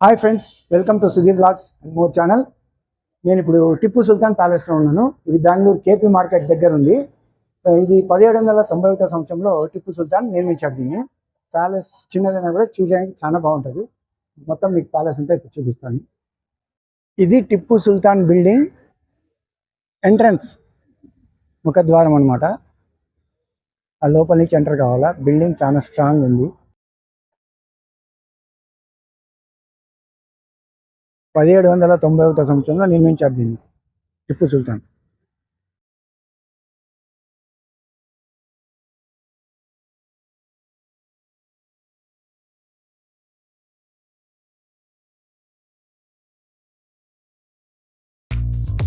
Hi friends, welcome to Sudheer blogs and more channel. నేను ఇప్పుడు టిప్పు సుల్తాన్ ప్యాలెస్లో ఉన్నాను. ఇది బెంగళూరు కేపీ మార్కెట్ దగ్గర ఉంది. ఇది 1791 సంవత్సరంలో టిప్పు సుల్తాన్ నిర్మించాడు దీన్ని. ప్యాలెస్ చిన్నదైనా కూడా చూసేందుకు చాలా బాగుంటుంది. మొత్తం మీకు ప్యాలెస్ అంతా ఇప్పుడు చూపిస్తాను. ఇది టిప్పు సుల్తాన్ బిల్డింగ్ ఎంట్రన్స్ ముఖద్వారం అనమాట. ఆ లోపల నుంచి ఎంటర్ కావాలా. బిల్డింగ్ చాలా స్ట్రాంగ్ ఉంది. 1791 సంవత్సరంలో నిర్మించారు దీన్ని టిప్పు సుల్తాన్.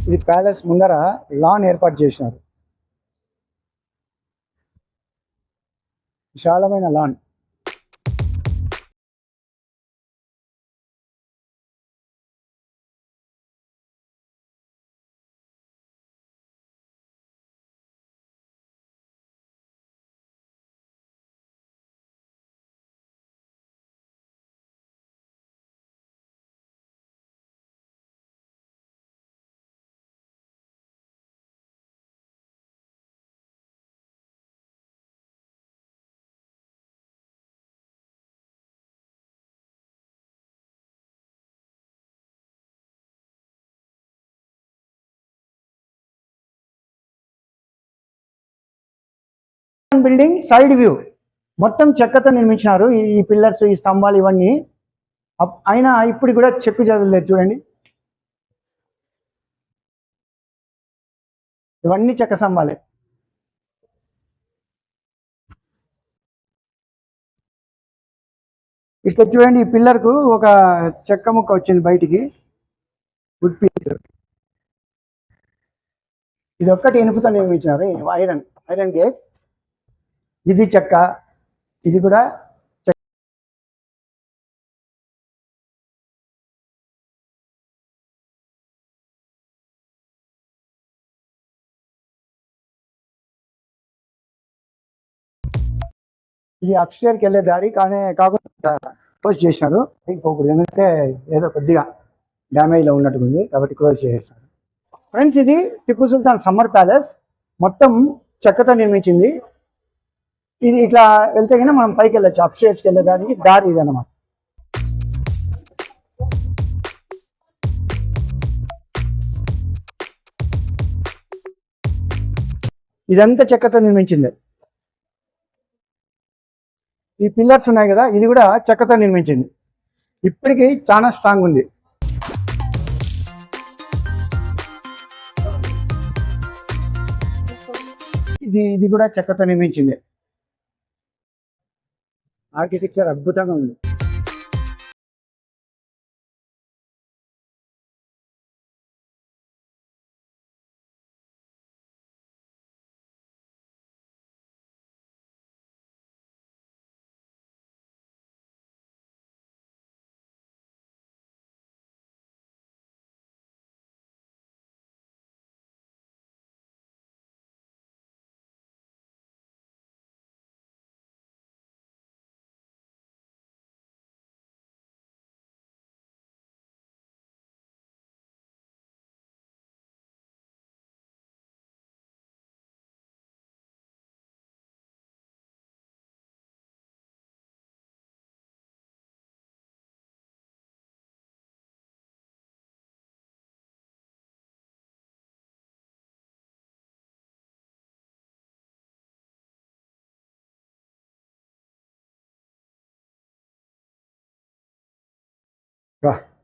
ఇది ప్యాలెస్ ముందర లాన్ ఏర్పాటు చేసినారు. విశాలమైన లాన్. బిల్డింగ్ సైడ్ వ్యూ మొత్తం చెక్కతో నిర్మించినారు. ఈ పిల్లర్స్, ఈ స్తంభాలు ఇవన్నీ అయినా ఇప్పుడు కూడా చెక్కు చెదరలేదు చూడండి. ఇవన్నీ చెక్క స్తంభాలే. ఇక్కడ చూడండి, ఈ పిల్లర్ కు ఒక చెక్క ముక్క వచ్చింది బయటికి, వుడ్ పీస్. ఇది ఒక్కటి ఇనుపుతో నిర్మించినారు. Iron iron gate. ఇది చెక్క, ఇది కూడా చెక్క. ఇది అప్స్టేర్కి వెళ్ళే దారి, కానీ కాకుండా క్లోజ్ చేసినారు. ఇంకొకటి ఎందుకంటే ఏదో కొద్దిగా డ్యామేజ్లో ఉన్నట్టుగా ఉంది కాబట్టి క్లోజ్ చేసేసినారు. ఫ్రెండ్స్, ఇది టిప్పు సుల్తాన్ సమ్మర్ ప్యాలెస్ మొత్తం చెక్కతో నిర్మించింది. ఇది ఇట్లా వెళ్తే కన్నా మనం పైకి వెళ్ళొచ్చు. అప్స్టేర్స్కి వెళ్ళేదానికి దారి ఇది అన్నమాట. ఇదంతా చెక్కతో నిర్మించింది. ఈ పిల్లర్స్ ఉన్నాయి కదా, ఇది కూడా చెక్కతో నిర్మించింది. ఇప్పటికీ చాలా స్ట్రాంగ్ ఉంది. ఇది కూడా చెక్కతో నిర్మించింది. ఆర్కిటెక్చర్ అద్భుతంగా ఉంది.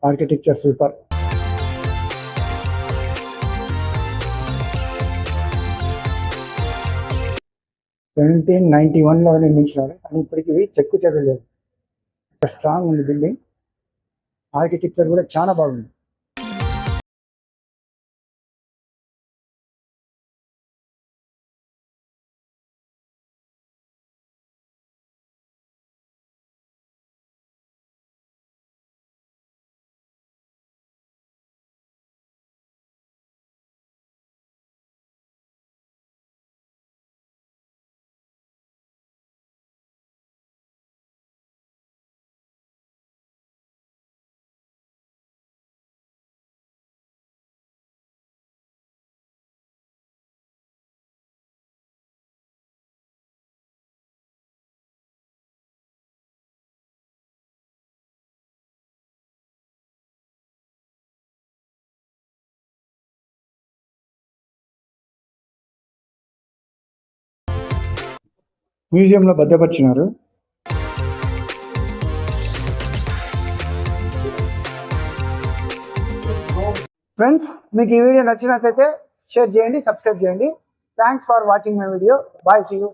Architecture super. లో నిర్మించినారు, కానీ ఇప్పటికీ చెక్కు చెదరలేదు. స్ట్రాంగ్ ఉంది బిల్డింగ్. ఆర్కిటెక్చర్ కూడా చాలా బాగుంది. మ్యూజియంలో భద్రపరిచినారు. ఫ్రెండ్స్, మీకు ఈ వీడియో నచ్చినట్లయితే షేర్ చేయండి, సబ్స్క్రైబ్ చేయండి. Thanks for watching my video. Bye, see you.